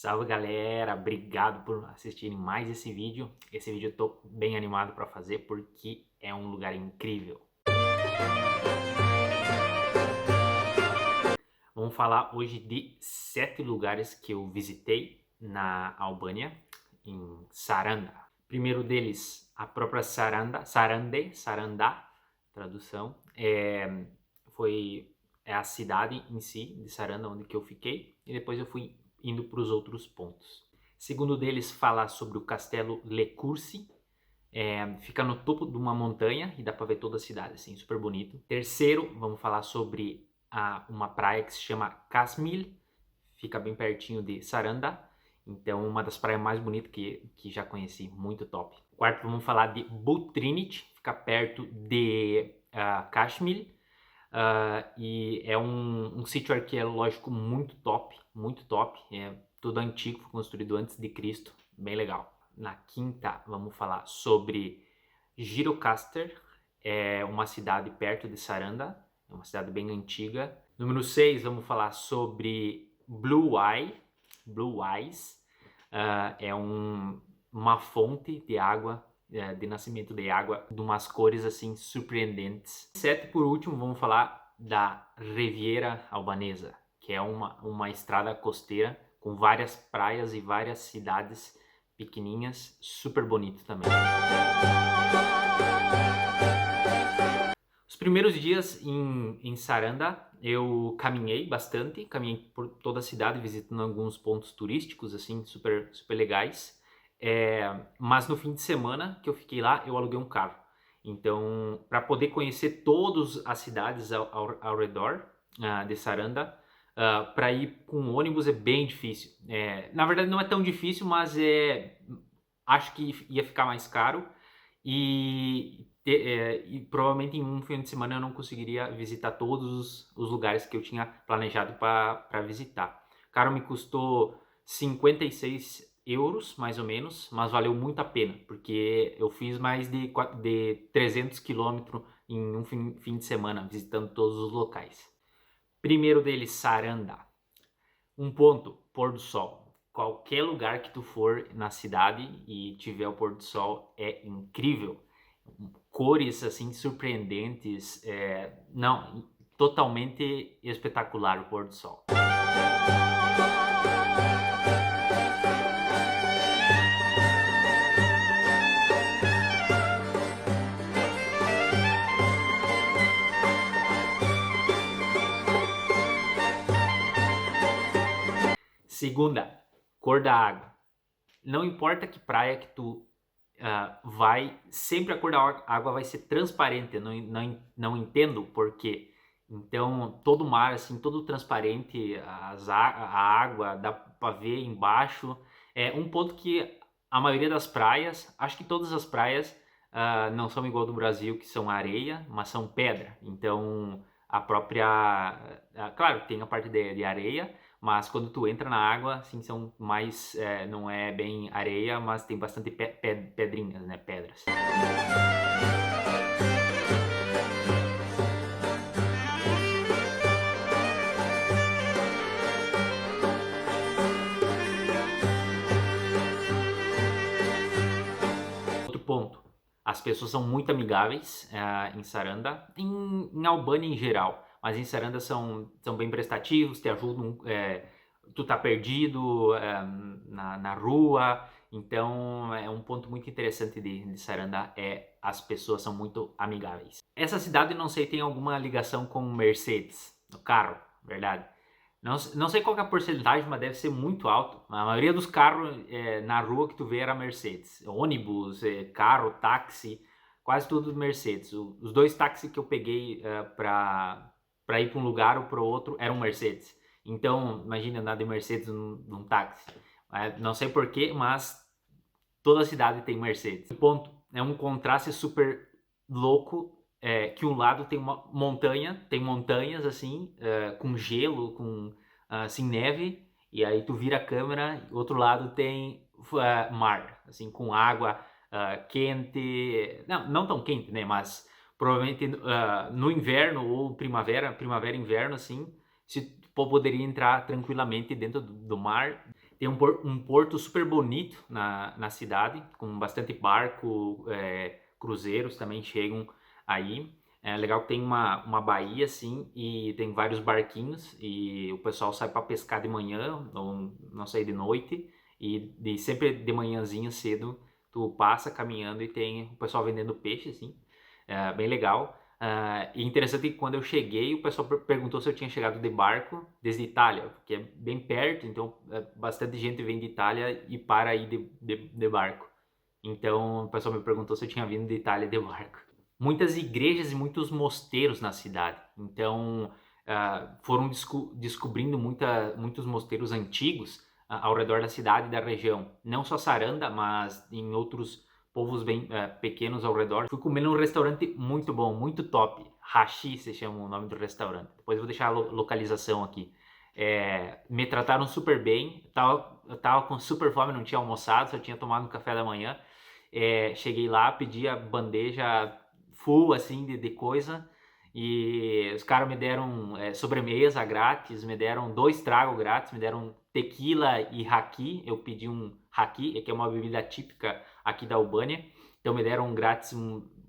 Salve galera, obrigado por assistirem mais esse vídeo. Esse vídeo eu tô bem animado para fazer porque é um lugar incrível. Vamos falar hoje de 7 lugares que eu visitei na Albânia, em Saranda. Primeiro deles, a própria Saranda, tradução, é a cidade em si, de Saranda, onde que eu fiquei, e depois eu fui indo para os outros pontos. Segundo deles, fala sobre o castelo Le Curci, fica no topo de uma montanha e dá para ver toda a cidade, assim, super bonito. Terceiro, vamos falar sobre uma praia que se chama Kasmil, fica bem pertinho de Saranda, então uma das praias mais bonitas que já conheci, muito top. Quarto, vamos falar de Butrinit, fica perto de Kashmir, e é um sítio arqueológico muito top, é tudo antigo, foi construído antes de Cristo, bem legal. Na quinta, vamos falar sobre Gjirokastër, é uma cidade perto de Saranda, é uma cidade bem antiga. Número 6, vamos falar sobre Blue Eyes, é uma fonte de água, de nascimento de água, de umas cores assim surpreendentes. 7, por último, vamos falar da Riviera Albanesa, que é uma estrada costeira com várias praias e várias cidades pequenininhas, super bonito também. Os primeiros dias em Saranda eu caminhei bastante, caminhei por toda a cidade visitando alguns pontos turísticos assim super legais. Mas no fim de semana que eu fiquei lá eu aluguei um carro. Então, para poder conhecer todas as cidades ao redor de Saranda, para ir com ônibus é bem difícil. Na verdade não é tão difícil, mas acho que ia ficar mais caro e provavelmente em um fim de semana eu não conseguiria visitar todos os lugares que eu tinha planejado para visitar. O carro me custou 56 euros, mais ou menos, mas valeu muito a pena, porque eu fiz mais de 300 quilômetros em um fim de semana, visitando todos os locais. Primeiro deles, Saranda. Um ponto, pôr do sol. Qualquer lugar que tu for na cidade e tiver o pôr do sol é incrível. Cores assim surpreendentes, não, totalmente espetacular o pôr do sol. Segunda, cor da água. Não importa que praia que tu vai, sempre a cor da água vai ser transparente. Eu não entendo por quê. Então, todo o mar, assim, todo transparente, a água, dá para ver embaixo. É um ponto que a maioria das praias, acho que todas as praias, não são igual do Brasil, que são areia, mas são pedra. Então, a própria... claro, tem a parte de areia, mas quando tu entra na água, assim, são mais... não é bem areia, mas tem bastante pedrinhas, né? Pedras. Outro ponto, as pessoas são muito amigáveis em Saranda, em Albânia em geral, mas em Saranda são bem prestativos, te ajudam, tu tá perdido na rua, então é um ponto muito interessante de Saranda, as pessoas são muito amigáveis. Essa cidade, não sei, tem alguma ligação com Mercedes, no carro, verdade? Não sei qual que é a porcentagem, mas deve ser muito alto. A maioria dos carros na rua que tu vê era Mercedes. Ônibus, carro, táxi, quase tudo Mercedes. Os dois táxis que eu peguei para ir para um lugar ou para o outro eram Mercedes. Então, imagina andar de Mercedes num táxi. Não sei porquê, mas toda a cidade tem Mercedes. O ponto é um contraste super louco, que um lado tem uma montanha, tem montanhas assim, com gelo, com assim, neve, e aí tu vira a câmera, e outro lado tem mar, assim, com água quente, não tão quente, né, mas provavelmente no inverno ou primavera, inverno, assim, se poderia entrar tranquilamente dentro do mar. Tem um porto super bonito na cidade, com bastante barco, cruzeiros também chegam aí. É legal que tem uma baía assim e tem vários barquinhos e o pessoal sai para pescar de manhã ou não sei de noite e sempre de manhãzinha cedo tu passa caminhando e tem o pessoal vendendo peixe assim, bem legal. E interessante que quando eu cheguei o pessoal perguntou se eu tinha chegado de barco desde Itália, que é bem perto, então bastante gente vem de Itália e para aí de barco. Então o pessoal me perguntou se eu tinha vindo de Itália de barco. Muitas igrejas e muitos mosteiros na cidade. Então foram descobrindo muitos mosteiros antigos ao redor da cidade e da região. Não só Saranda, mas em outros povos bem pequenos ao redor. Fui comer num restaurante muito bom, muito top. Hashi se chama o nome do restaurante. Depois eu vou deixar a localização aqui. Me trataram super bem. Eu tava com super fome, não tinha almoçado, só tinha tomado um café da manhã. Cheguei lá, pedi a bandeja full assim de coisa e os caras me deram sobremesa grátis, me deram 2 tragos grátis, me deram tequila e haki. Eu pedi um haki, que é uma bebida típica aqui da Albânia, então me deram grátis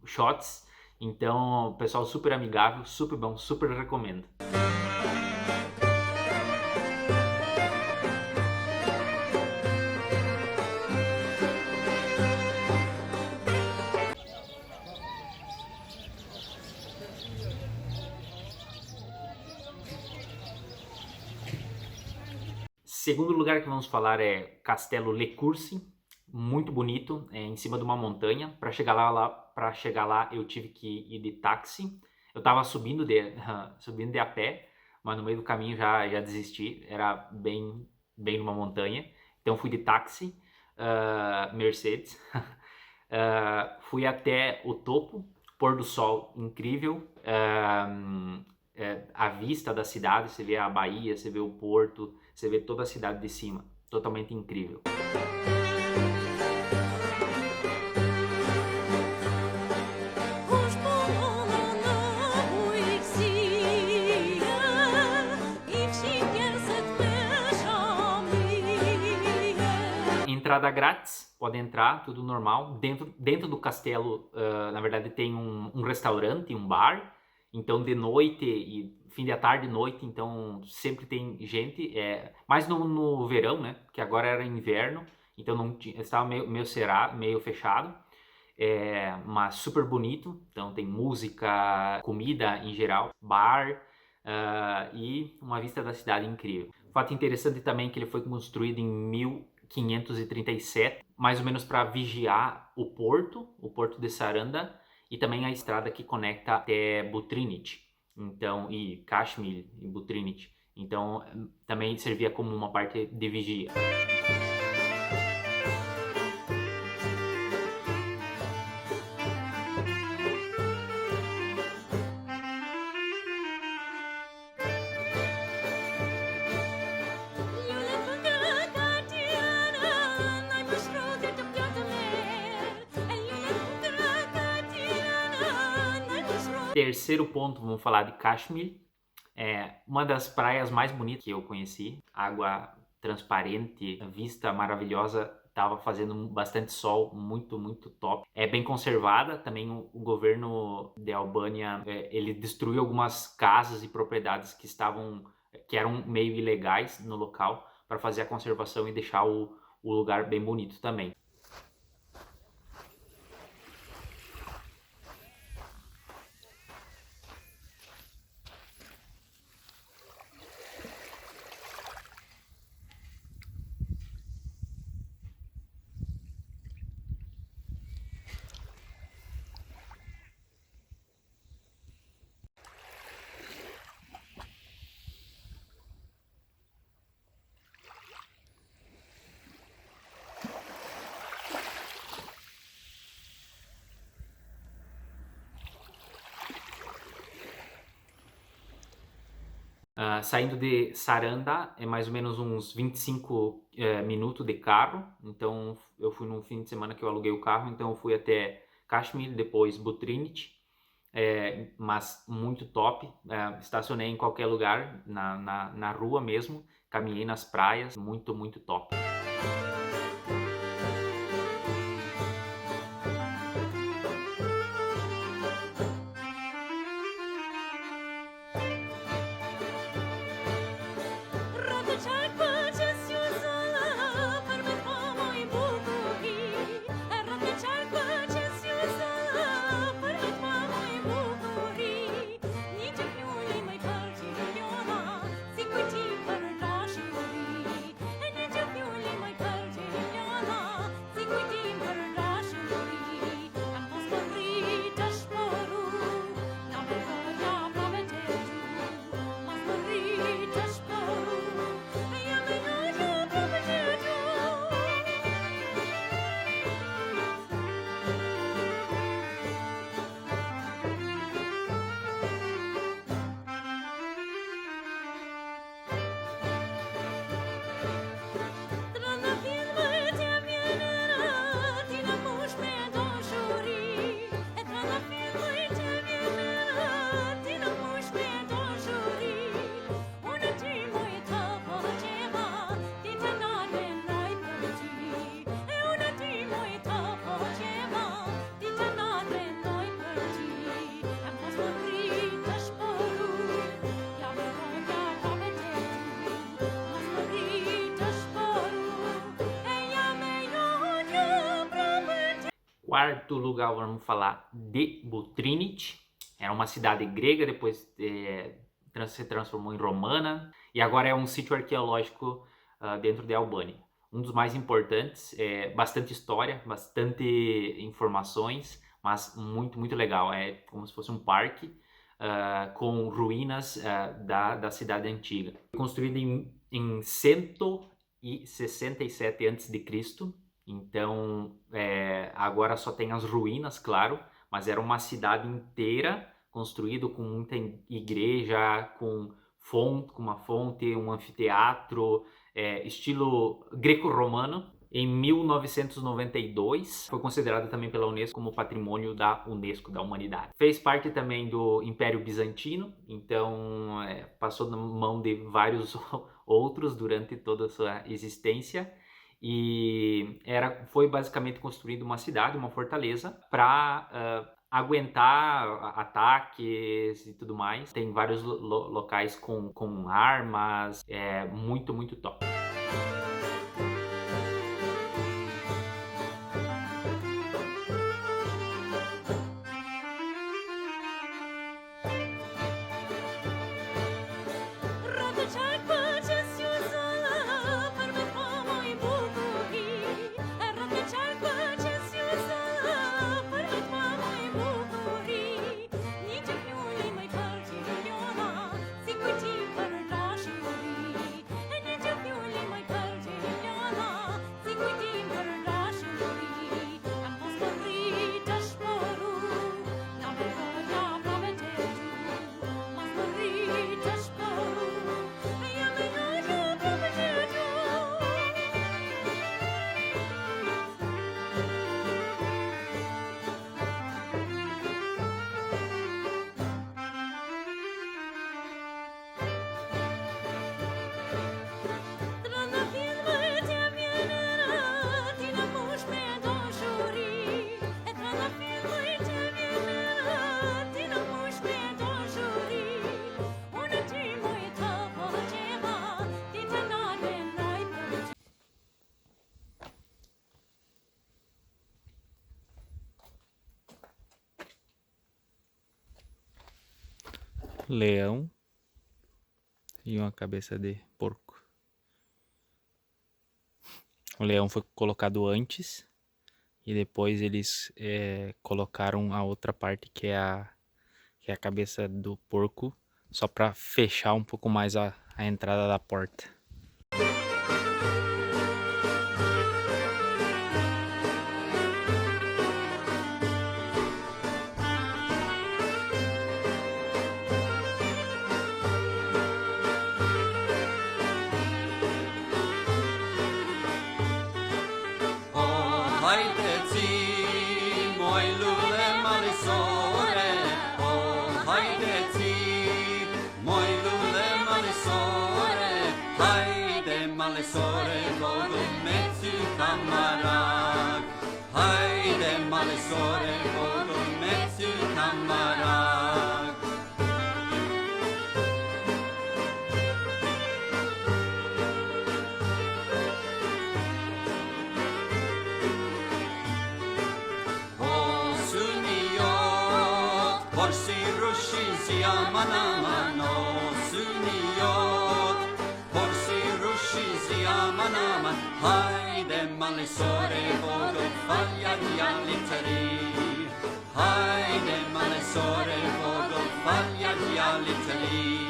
shots. Então, pessoal super amigável, super bom, super recomendo. Segundo lugar que vamos falar é Castelo Le Courcy, muito bonito, em cima de uma montanha. Para chegar lá eu tive que ir de táxi. Eu estava subindo de a pé, mas no meio do caminho já desisti. Era bem numa montanha, então fui de táxi, Mercedes. Fui até o topo, pôr do sol incrível. A vista da cidade, você vê a Bahia, você vê o porto, você vê toda a cidade de cima, totalmente incrível. Entrada grátis, pode entrar, tudo normal. Dentro do castelo, na verdade, tem um restaurante, um bar. Então, de noite e fim da tarde e noite, então sempre tem gente. Mais no verão, né? Que agora era inverno, então não tinha, estava meio fechado. Mas super bonito. Então tem música, comida em geral, bar e uma vista da cidade incrível. Fato interessante também que ele foi construído em 1537, mais ou menos para vigiar o porto de Saranda, e também a estrada que conecta até Butrinit, então, e Kashmir e Butrinit. Então, também servia como uma parte de vigia. Terceiro ponto, vamos falar de Kashmir. Uma das praias mais bonitas que eu conheci. Água transparente, vista maravilhosa. Tava fazendo bastante sol, muito top. É bem conservada. Também o governo de Albânia, ele destruiu algumas casas e propriedades que eram meio ilegais no local para fazer a conservação e deixar o lugar bem bonito também. Saindo de Saranda é mais ou menos uns 25 minutos de carro. Então eu fui num fim de semana que eu aluguei o carro, então eu fui até Kashmir, depois Butrinit, mas muito top. Estacionei em qualquer lugar, na rua mesmo, caminhei nas praias, muito, muito top. Quarto lugar, vamos falar de Butrinit. Era uma cidade grega, depois se transformou em romana e agora é um sítio arqueológico dentro de Albânia. Um dos mais importantes, bastante história, bastante informações, mas muito, muito legal. É como se fosse um parque com ruínas da cidade antiga. Construído em 167 a.C., então agora só tem as ruínas, claro, mas era uma cidade inteira construída com muita igreja, com uma fonte, um anfiteatro, estilo greco-romano. Em 1992 foi considerada também pela Unesco como patrimônio da Unesco, da humanidade. Fez parte também do Império Bizantino, então passou na mão de vários outros durante toda a sua existência. E foi basicamente construída uma cidade, uma fortaleza, para aguentar ataques e tudo mais. Tem vários locais com armas, muito, muito top. Leão e uma cabeça de porco. O leão foi colocado antes e depois eles colocaram a outra parte que é a cabeça do porco, só para fechar um pouco mais a entrada da porta. Hai sore vodo metu kamarag. Haide male sore vodo metu kamarag. Osuniot, porsi rushin siamanamano. Osuniot, porsi rushin siamanama. Haide male sore vodo faglia di alitari. Haide male sore vodo faglia di alitari.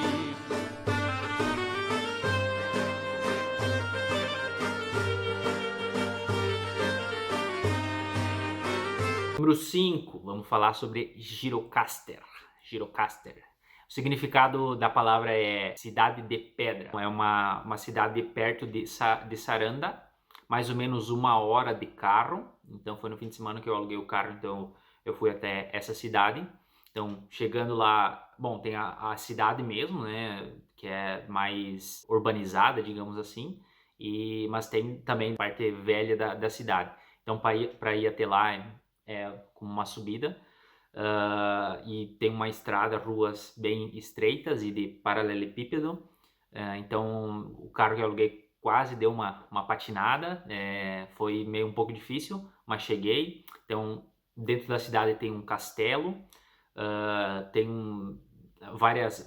Número 5, vamos falar sobre Girocaster. Girocaster. O significado da palavra é cidade de pedra. É uma cidade perto de Saranda, mais ou menos 1 hora de carro. Então foi no fim de semana que eu aluguei o carro, então eu fui até essa cidade. Então chegando lá, bom, tem a cidade mesmo, né, que é mais urbanizada, digamos assim, mas tem também parte velha da cidade. Então para ir até lá com uma subida, e tem uma estrada, ruas bem estreitas e de paralelepípedo. Então o carro que eu aluguei quase deu uma patinada, foi meio um pouco difícil, mas cheguei. Então dentro da cidade tem um castelo, tem várias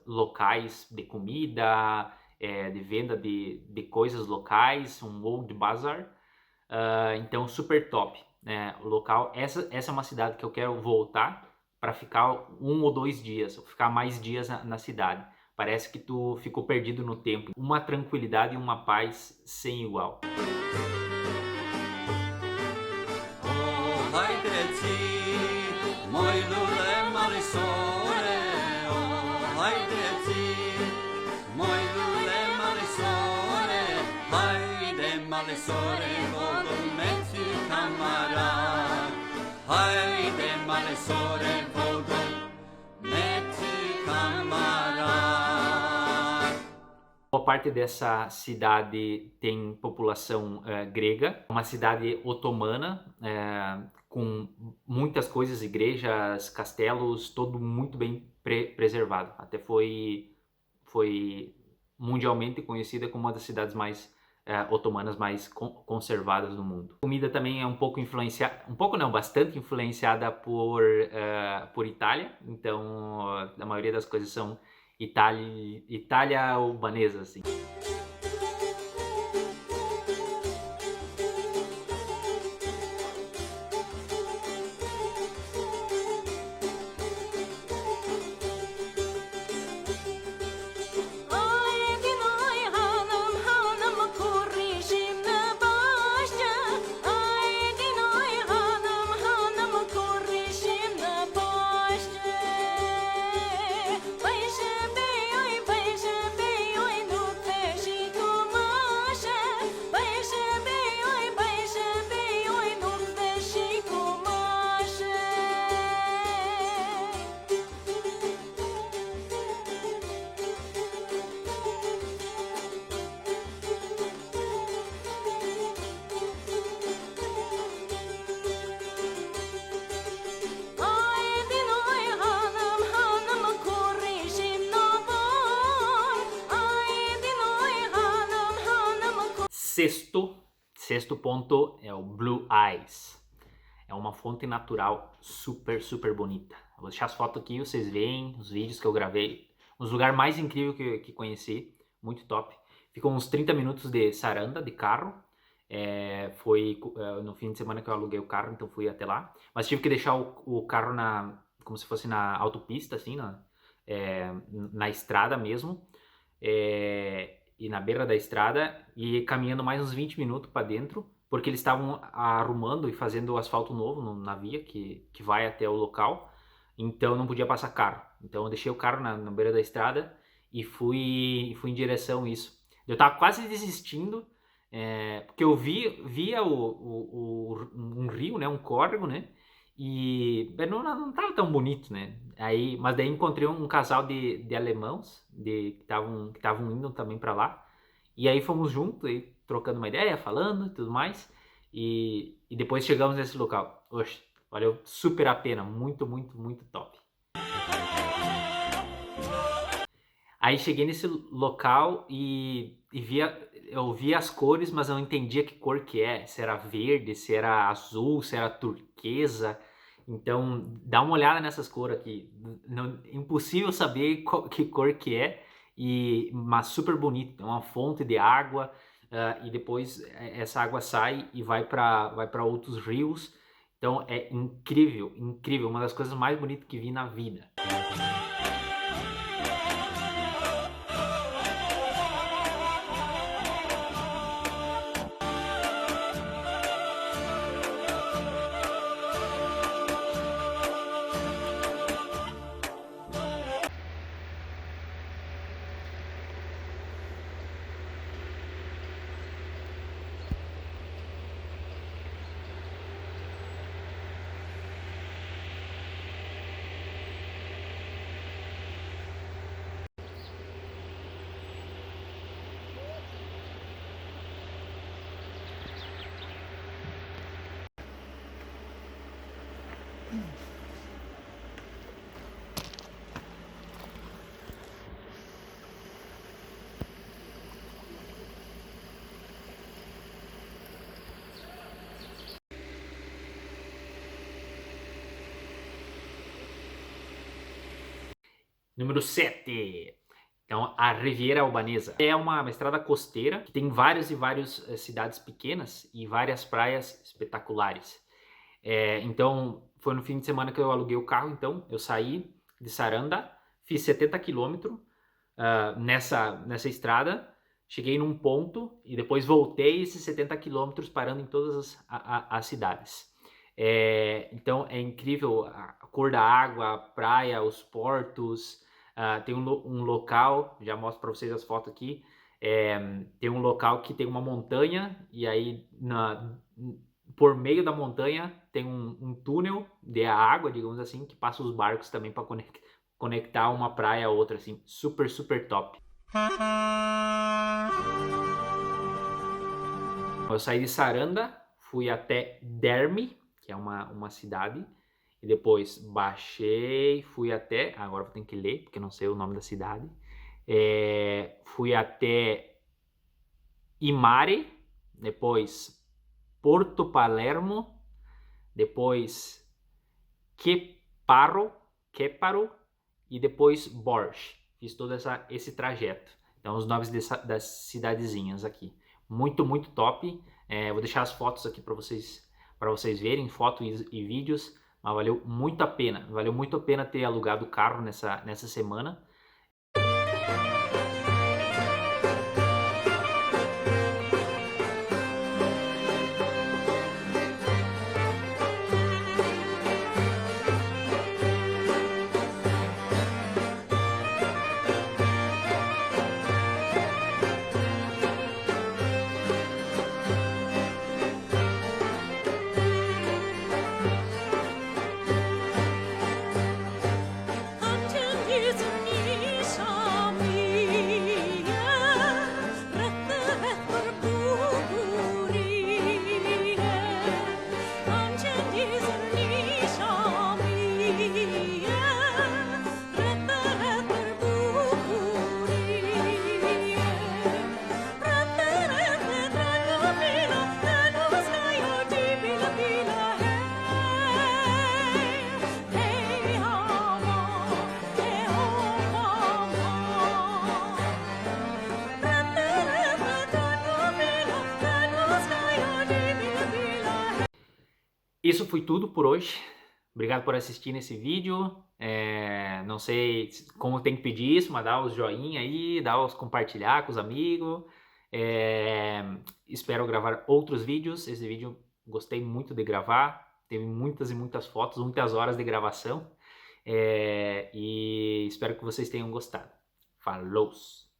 locais de comida, de venda de coisas locais, um old bazaar. Então super top, né, o local. Essa é uma cidade que eu quero voltar para ficar 1 ou 2 dias, ou ficar mais dias na cidade. Parece que tu ficou perdido no tempo. Uma tranquilidade e uma paz sem igual. Male sore vodo metu kamarag. Haide male sore vodo metu kamarag. Boa parte dessa cidade tem população grega, uma cidade otomana, com muitas coisas, igrejas, castelos, todo muito bem preservado. Até foi mundialmente conhecida como uma das cidades mais otomanas mais conservadas do mundo. A comida também é um pouco influenciada, um pouco não, bastante influenciada por Itália. Então a maioria das coisas são Itália-albanesas, assim. Sexto ponto é o Blue Eyes. É uma fonte natural super bonita. Eu vou deixar as fotos aqui, vocês veem os vídeos que eu gravei. Um dos lugares mais incríveis que conheci, muito top. Ficou uns 30 minutos de Saranda, de carro. Foi no fim de semana que eu aluguei o carro, então fui até lá. Mas tive que deixar o carro como se fosse na autopista, assim, na estrada mesmo. E na beira da estrada, e caminhando mais uns 20 minutos para dentro, porque eles estavam arrumando e fazendo o asfalto novo na via que vai até o local, então não podia passar carro. Então eu deixei o carro na beira da estrada e fui em direção a isso. Eu tava quase desistindo, porque eu via um rio, né, um córrego, né, e não tava tão bonito, né. Mas daí encontrei um casal de alemãos que estavam indo também para lá, E aí fomos juntos, aí, trocando uma ideia, falando e tudo mais. E depois chegamos nesse local. Oxe, valeu super a pena, muito, muito, muito top. Aí cheguei nesse local e eu via as cores, mas eu não entendia que cor que é. Se era verde, se era azul, se era turquesa. Então, dá uma olhada nessas cores aqui. Impossível saber que cor que é, mas super bonito. É uma fonte de água, e depois essa água sai e vai para outros rios. Então, é incrível, incrível. Uma das coisas mais bonitas que vi na vida. Número 7. Então, a Riviera Albanesa. É uma estrada costeira que tem várias e várias cidades pequenas e várias praias espetaculares. Então, foi no fim de semana que eu aluguei o carro. Então, eu saí de Saranda, fiz 70 km nessa estrada, cheguei num ponto e depois voltei esses 70 km parando em todas as cidades. Então, é incrível a cor da água, a praia, os portos. Tem um local, já mostro para vocês as fotos aqui, tem um local que tem uma montanha e aí por meio da montanha tem um túnel de água, digamos assim, que passa os barcos também para conectar uma praia a outra, assim, super, super top. Eu saí de Saranda, fui até Dermi, que é uma cidade, e depois baixei, fui até, agora eu tenho que ler, porque eu não sei o nome da cidade, fui até Imare, depois Porto Palermo, depois Queparo e depois Borges. Fiz todo esse trajeto. Então, os nomes das cidadezinhas aqui. Muito, muito top. Vou deixar as fotos aqui para vocês verem, fotos e vídeos. Mas valeu muito a pena. Valeu muito a pena ter alugado o carro nessa semana. Isso foi tudo por hoje. Obrigado por assistir nesse vídeo. Não sei como tem que pedir isso, mas dá os joinha aí, dá os compartilhar com os amigos. Espero gravar outros vídeos. Esse vídeo gostei muito de gravar. Teve muitas e muitas fotos, muitas horas de gravação. E espero que vocês tenham gostado. Falou!